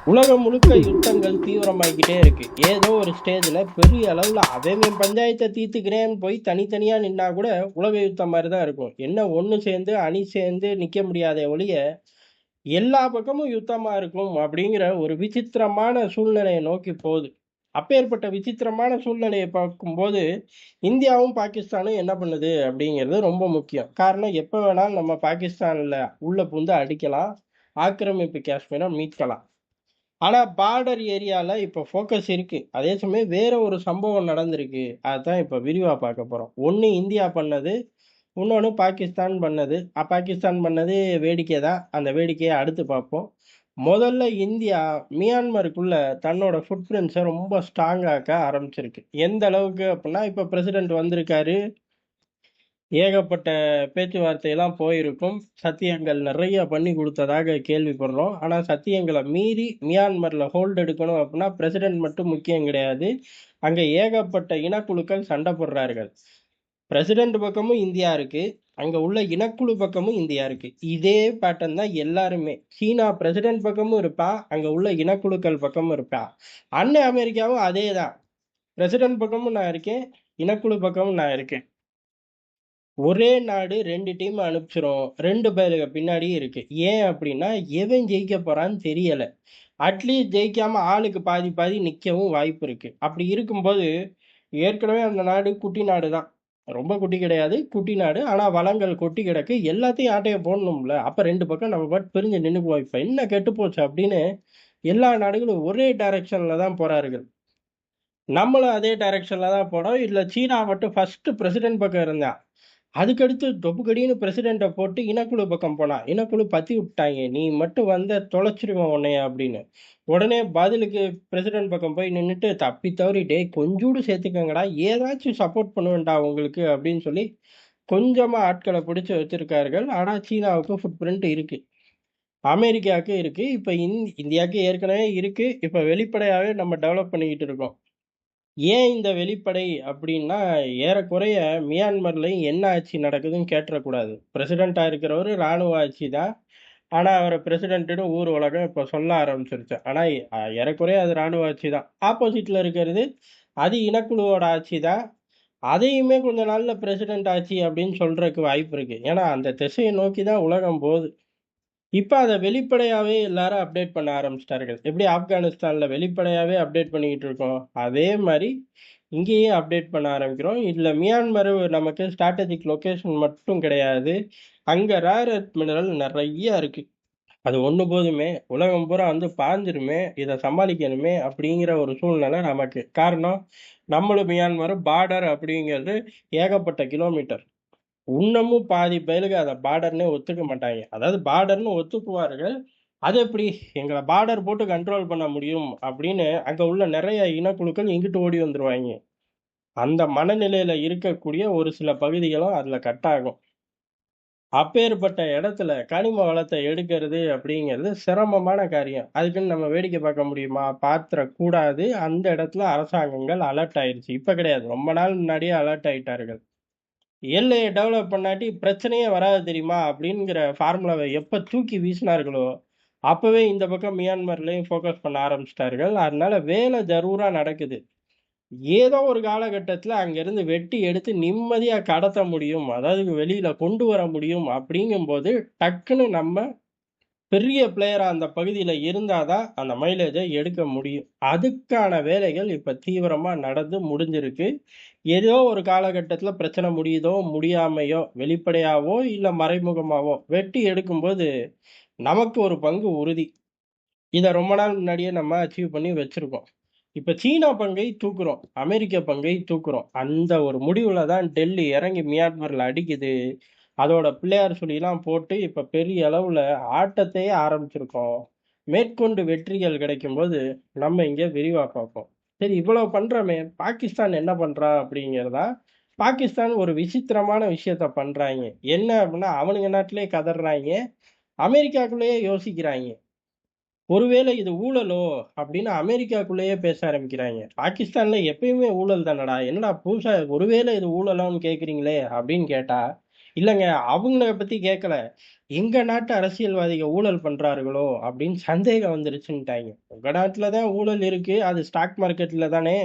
உலகம் முழுக்க யுத்தங்கள் தீவிரமாகிக்கிட்டே இருக்கு. ஏதோ ஒரு ஸ்டேஜ்ல பெரிய அளவுல அவன் பஞ்சாயத்தை தீர்த்துக்கிறேன்னு போய் தனித்தனியா நின்னா கூட உலக யுத்தம் மாதிரி தான் இருக்கும். என்ன ஒண்ணு சேர்ந்து அணி சேர்ந்து நிக்க முடியாத ஒழிய எல்லா பக்கமும் யுத்தமா இருக்கும் அப்படிங்கிற ஒரு விசித்திரமான சூழ்நிலையை நோக்கி போகுது. அப்பேற்பட்ட விசித்திரமான சூழ்நிலையை பார்க்கும்போது இந்தியாவும் பாகிஸ்தானும் என்ன பண்ணுது அப்படிங்கிறது ரொம்ப முக்கியம். காரணம், எப்ப வேணாலும் நம்ம பாகிஸ்தான்ல உள்ள புந்து அடிக்கலாம், ஆக்கிரமிப்பு காஷ்மீரை மீட்கலாம். ஆனா பார்டர் ஏரியால இப்ப ஃபோக்கஸ் இருக்கு. அதே சமயம் வேற ஒரு சம்பவம் நடந்திருக்கு. அதான் இப்ப விரிவா பார்க்க போறோம். ஒண்ணு இந்தியா பண்ணது, இன்னொன்னு பாகிஸ்தான் பண்ணது. பாகிஸ்தான் பண்ணது வேடிக்கை தான். அந்த வேடிக்கைய அடுத்து பார்ப்போம். முதல்ல இந்தியா மியான்மருக்குள்ள தன்னோட ஃபுட் பிரிண்ட்ஸ ரொம்ப ஸ்ட்ராங் ஆக்க ஆரம்பிச்சிருக்கு. எந்த அளவுக்கு அப்டின்னா, இப்ப பிரசிடென்ட் வந்திருக்காரு. ஏகப்பட்ட பேச்சுவார்த்தையெல்லாம் போயிருக்கும். சத்தியங்கள் நிறைய பண்ணி கொடுத்ததாக கேள்விப்படுறோம். ஆனா சத்தியங்களை மீறி மியான்மர்ல ஹோல்டு எடுக்கணும் அப்படின்னா பிரசிடென்ட் மட்டும் முக்கியம் கிடையாது. அங்க ஏகப்பட்ட இனக்குழுக்கள் சண்டை போடுறார்கள். பிரசிடென்ட் பக்கமும் இந்தியா இருக்கு, அங்க உள்ள இனக்குழு பக்கமும் இந்தியா இருக்கு. இதே பேட்டர்ன் தான் எல்லாருமே. சீனா பிரசிடென்ட் பக்கமும் இருப்பா, அங்க உள்ள இனக்குழுக்கள் பக்கமும் இருப்பா. அண்ணன் அமெரிக்காவும் அதே தான். பிரசிடென்ட் பக்கமும் நான் இருக்கேன், இனக்குழு பக்கமும் நான் இருக்கேன். ஒரே நாடு 2 டீம் அனுப்பிச்சிரும். 2 பேருக்கு பின்னாடியும் இருக்கு. ஏன் அப்படின்னா, எவன் ஜெயிக்க போறான்னு தெரியல. அட்லீஸ்ட் ஜெயிக்காம ஆளுக்கு பாதி பாதி நிக்கவும் வாய்ப்பு இருக்கு. அப்படி இருக்கும்போது, ஏற்கனவே அந்த நாடு குட்டி நாடு தான். ரொம்ப குட்டி கிடையாது, குட்டி நாடு. ஆனா வளங்கள் கொட்டி கிடக்கு. எல்லாத்தையும் ஆட்டைய போடணும்ல. அப்ப 2 பக்கம் நம்ம பாட்டு பிரிஞ்சு நின்னுக்குவோம். இப்ப என்ன கெட்டு போச்சு அப்படின்னு எல்லா நாடுகளும் ஒரே டைரக்ஷன்ல தான் போறார்கள். நம்மளும் அதே டைரக்ஷன்ல தான் போனோம். இதுல சீனா மட்டும் ஃபர்ஸ்ட் பிரசிடென்ட் பக்கம் இருந்தான். அதுக்கடுத்து தொப்புக்கடின்னு பிரசிடெண்ட்டை போட்டு இனக்குழு பக்கம் போனான். இனக்குழு பத்தி விட்டாங்க, நீ மட்டும் வந்த தொலைச்சிருவேன் உன்னைய அப்படின்னு. உடனே பதிலுக்கு பிரசிடென்ட் பக்கம் போய் நின்றுட்டு தப்பி தவறி, டேய் கொஞ்சூடு சேர்த்துக்கங்கடா, ஏதாச்சும் சப்போர்ட் பண்ணுவேன்டா உங்களுக்கு அப்படின்னு சொல்லி கொஞ்சமா ஆட்களை பிடிச்சு வச்சிருக்கார்கள். ஆனா சீனாவுக்கு ஃபுட் பிரிண்ட் இருக்கு, அமெரிக்காவுக்கு இருக்கு, இப்ப இந்தியாவுக்கு ஏற்கனவே இருக்கு. இப்ப வெளிப்படையாவே நம்ம டெவலப் பண்ணிக்கிட்டு இருக்கோம். ஏன் இந்த வெளிப்படை அப்படின்னா, ஏறக்குறைய மியான்மர்லயும் என்ன ஆட்சி நடக்குதுன்னு கேட்டுறக்கூடாது. பிரசிடென்ட்டா இருக்கிறவரு ராணுவ ஆட்சி தான். ஆனா, அவர பிரசிடென்ட்டுன்னு ஊர் உலகம் இப்ப சொல்ல ஆரம்பிச்சிருச்சு. ஆனா, ஏறக்குறைய அது ராணுவ ஆட்சி தான். ஆப்போசிட்ல இருக்கிறது, அது இனக்குழுவோட ஆட்சி தான். அதையுமே கொஞ்ச நாள்ல பிரசிடென்ட் ஆட்சி அப்படின்னு சொல்றதுக்கு வாய்ப்பு இருக்கு. ஏன்னா, அந்த திசையை நோக்கி தான் உலகம் போகுது. இப்ப அத வெளிப்படையாவே எல்லாரும் அப்டேட் பண்ண ஆரம்பிச்சுட்டார்கள். எப்படி ஆப்கானிஸ்தான்ல வெளிப்படையாவே அப்டேட் பண்ணிக்கிட்டு இருக்கோம், அதே மாரி இங்கேயும் அப்டேட் பண்ண ஆரம்பிக்கிறோம். இதுல மியான்மர் நமக்கு ஸ்ட்ராட்டஜிக் லொகேஷன் மட்டும் கிடையாது. அங்க ரேர் எர்த் மினரல் நெறைய இருக்கு. அது ஒண்ணு போதுமே, உலகம் பூரா வந்து பாஞ்சிருமே, இத சமாளிக்கணுமே அப்படிங்கிற ஒரு சூழ்நிலை நமக்கு. காரணம், நம்மளும் மியான்மரும் பார்டர் அப்படிங்கிறது ஏகப்பட்ட கிலோமீட்டர். இன்னமும் பாதி பயலுக அத பார்டர்ன்னே ஒத்துக்க மாட்டாங்க. அதாவது பார்டர்ன்னு ஒத்துக்குவார்கள். அது எப்படி எங்கள பார்டர் போட்டு கண்ட்ரோல் பண்ண முடியும் அப்படின்னு அங்க உள்ள நெறைய இனக்குழுக்கள் இங்கிட்டு ஓடி வந்துருவாய்ங்க. அந்த மனநிலையில இருக்கக்கூடிய ஒரு சில பகுதிகளும் அதுல கட் ஆகும். அப்பேற்பட்ட இடத்துல கனிம வளத்த எடுக்கிறது அப்படிங்கிறது சிரமமான காரியம். அதுக்குன்னு நம்ம வேடிக்கை பார்க்க முடியுமா? பார்த்துறக்கூடாது. அந்த இடத்துல அரசாங்கங்கள் அலர்ட் ஆயிருச்சு. இப்ப கிடையாது, ரொம்ப நாள் முன்னாடியே அலர்ட் ஆயிட்டார்கள். எல்லைய டெவலப் பண்ணாட்டி பிரச்சனையே வராது தெரியுமா? அப்படிங்கிற ஃபார்முலாவ எப்ப தூக்கி வீசினார்களோ, அப்பவே இந்த பக்கம் மியான்மர்லயும் ஃபோக்கஸ் பண்ண ஆரம்பிச்சுட்டார்கள். அதனால வேலை ஜரூரா நடக்குது. ஏதோ ஒரு காலகட்டத்தில அங்கேருந்து வெட்டி எடுத்து நிம்மதியா கடத்த முடியும். அதாவது வெளியில கொண்டு வர முடியும் அப்படிங்கும்போது, டக்குன்னு நம்ம பெரிய பிளேயரா அந்த பகுதியில இருந்தா தான் அந்த மைலேஜ எடுக்க முடியும். அதுக்கான வேலைகள் இப்ப தீவிரமா நடந்து முடிஞ்சிருக்கு. ஏதோ ஒரு காலகட்டத்தில பிரச்சனை முடியுதோ, முடியாமையோ, வெளிப்படையாவோ இல்ல மறைமுகமாவோ வெட்டி எடுக்கும்போது, நமக்கு ஒரு பங்கு உறுதி. இத ரொம்ப நாள் முன்னாடியே நம்ம அச்சீவ் பண்ணி வச்சிருக்கோம். இப்ப சீனா பங்கை தூக்குறோம், அமெரிக்க பங்கை தூக்குறோம். அந்த ஒரு முடிவுல தான் டெல்லி இறங்கி மியான்மர்ல அடிக்குது. அதோட பிள்ளையார் சுழிலாம் போட்டு இப்ப பெரிய அளவுல ஆட்டத்தையே ஆரம்பிச்சிருக்கோம். மேற்கொண்டு வெற்றிகள் கிடைக்கும்போது நம்ம இங்க விரிவா பார்ப்போம். சரி, இவ்வளவு பண்றோமே, பாகிஸ்தான் என்ன பண்றான் அப்படிங்கிறதா. பாகிஸ்தான் ஒரு விசித்திரமான விஷயத்த பண்றாய்ங்க. என்ன அப்படின்னா, அவனுங்க நாட்டிலேயே கதறாய்ங்க, அமெரிக்காக்குள்ளேயே யோசிக்கிறாய்ங்க. ஒருவேளை இது ஊழலோ அப்படின்னு அமெரிக்காக்குள்ளேயே பேச ஆரம்பிக்கிறாங்க. பாகிஸ்தான்ல எப்பயுமே ஊழல் தானடா, என்னடா புதுசா ஒருவேளை இது ஊழலான்னு கேட்குறீங்களே அப்படின்னு கேட்டா, இல்லங்க. அவங்கள பத்தி கேட்கல. எங்க நாட்டு அரசியல்வாதிக ஊழல் பண்றார்களோ! அப்படின்னு சந்தேகம் வந்துருச்சுன்ட்டாய்ங்க. உங்க நாட்டுல தான் ஊழல் இருக்கு. அது ஸ்டாக் மார்க்கெட்ல தானே!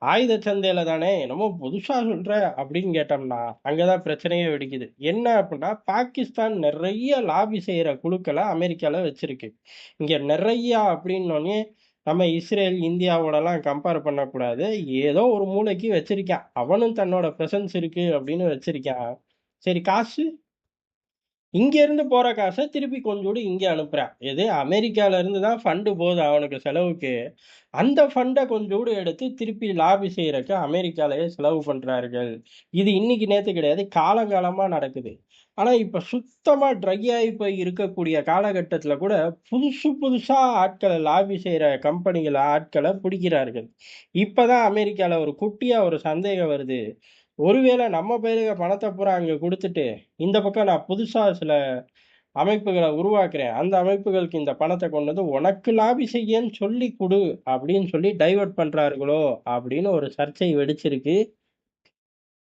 ஆயுத சந்தையில தானே! என்னமோ புதுசா சொல்ற அப்படின்னு கேட்டோம்னா, அங்க தான் பிரச்சனையே வெடிக்குது. என்ன அப்புட்ன்னா, பாகிஸ்தான் நெறைய லாபி செய்ற குழுக்கள அமெரிக்கால வச்சிருக்கு. இங்க நெறையா அப்படின்னோனே, நம்ம இஸ்ரேல், இந்தியாவோடலாம் கம்பேர் பண்ணக்கூடாது. ஏதோ ஒரு மூலைக்கு வச்சிருக்கான். அவனும் தன்னோட பிரசன்ஸ் இருக்கு அப்படின்னு வச்சிருக்கான். சரி காசு? இங்க இருந்து போற காச திருப்பி கொஞ்சூண்டு இங்க அனுப்புறான். எது அமெரிக்கால இருந்து தான் ஃபண்ட் போகுது அவனுக்கு செலவுக்கு. அந்த ஃபண்ட கொஞ்சூண்டு எடுத்து திருப்பி லாபி செய்றக்கு அமெரிக்காலயே செலவு பண்றார்கள். இது இன்னைக்கு நேத்து கிடையாது. காலங்காலமா நடக்குது. ஆனா இப்ப சுத்தமா ட்ரை ஆயி போய் இருக்கக்கூடிய காலகட்டத்தில கூட புதுசு புதுசா ஆட்கள லாபி செய்ற கம்பெனிகள ஆட்கள புடிக்கிறார்கள். இப்ப தான் அமெரிக்கால ஒரு குட்டியா ஒரு சந்தேகம் வருது. ஒருவேள நம்ம பயலுக பணத்த பூரா அங்க குடுத்துட்டு, இந்த பக்கம் நான் புதுசா சில அமைப்புகள உருவாக்குறேன். அந்த அமைப்புகளுக்கு இந்த பணத்த கொண்டு வந்து உனக்கு லாபி செய்யன்னு சொல்லி குடு, அப்படின்னு சொல்லி டைவர்ட் பண்றார்களோ! அப்படின்னு ஒரு சர்ச்சை வெடிச்சிருக்கு.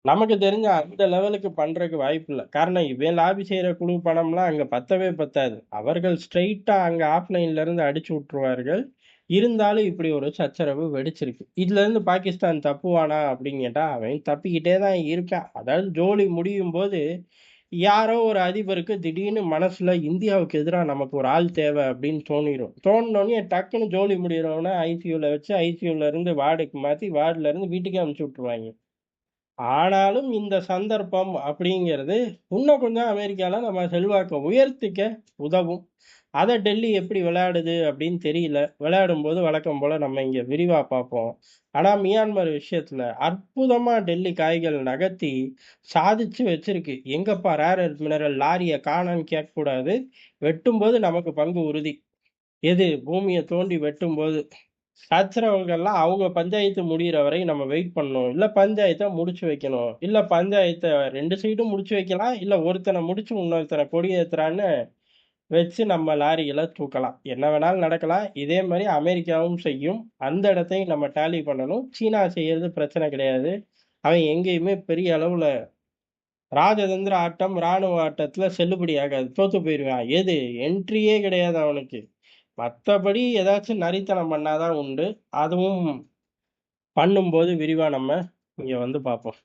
நமக்கு தெரிஞ்சு அந்த லெவலுக்கு பண்றதுக்கு வாய்ப்பில்ல. காரணம் இவன் லாபி செய்ற குழு பணம்லாம் அங்க பத்தவே பத்தாது. அவர்கள் ஸ்ட்ரெய்ட்டா அங்க ஆஃப்லைன்ல இருந்து அடிச்சு விட்டுருவார்கள். இருந்தாலும் இப்படி ஒரு சச்சரவு வெடிச்சிருக்கு. இதுலருந்து பாகிஸ்தான் தப்புவானா அப்படின்னு கேட்டா, அவன் தப்பிக்கிட்டே தான் இருக்கான். அதாவது ஜோலி முடியும்போது, யாரோ ஒரு அதிபருக்கு திடீர்னு மனசுல இந்தியாவுக்கு எதிரா நமக்கு ஒரு ஆள் தேவை அப்படின்னு தோணிரும். தோணுனோனே டக்குன்னு ஜோலி முடியறவன ஐசியூல வச்சு, ஐசியூல இருந்து வார்டுக்கு மாத்தி, வார்டுல இருந்து வீட்டுக்கே அனுப்பிச்சு விட்டுருவாய்ங்க. ஆனாலும் இந்த சந்தர்ப்பம் அப்படிங்கிறது, இன்னும் கொஞ்சம் அமெரிக்கால நம்ம செல்வாக்க உயர்த்திக்க உதவும். அத டெல்லி எப்படி விளையாடுது அப்படின்னு தெரியல. விளையாடும்போது வழக்கம் போல நம்ம இங்க விரிவா பார்ப்போம். ஆனா மியான்மர் விஷயத்துல அற்புதமா டெல்லி காய்கள் நகர்த்தி சாதிச்சு வச்சிருக்கு. எங்கப்பா ரேர் எர்த் மினரல் லாரிய காணோம்னு கேட்கக்கூடாது. வெட்டும்போது நமக்கு பங்கு உறுதி. எது? பூமிய தோண்டி வெட்டும்போது. சச்சரவுகள்லாம் அவங்க பஞ்சாயத்து முடியிற வரை நம்ம வெயிட் பண்ணணும். இல்ல பஞ்சாயத்த முடிச்சு வைக்கணும். இல்ல பஞ்சாயத்த 2 சைடும் முடிச்சு வைக்கலாம். இல்ல ஒருத்தன முடிச்சு இன்னொருத்தன கொடியேத்துறான்னு வச்சு நம்ம லாரிகள தூக்கலாம். என்ன வேணாலும் நடக்கலாம். இதே மாரி அமெரிக்காவும் செய்யும். அந்த இடத்தையும் நம்ம டேலி பண்ணணும். சீனா செய்யறது பிரச்சனை கிடையாது. அவன் எங்கேயுமே பெரிய அளவுல ராஜதந்திர ஆட்டம், ராணுவ ஆட்டத்துல செல்லுபடி ஆகாது. தோத்து போயிருவான். எது? என்ட்ரியே கிடையாது அவனுக்கு. மத்தபடி ஏதாச்சும் நரித்தனம் பண்ணா தான் உண்டு. அதுவும் பண்ணும்போது விரிவா நம்ம இங்க வந்து பார்ப்போம்.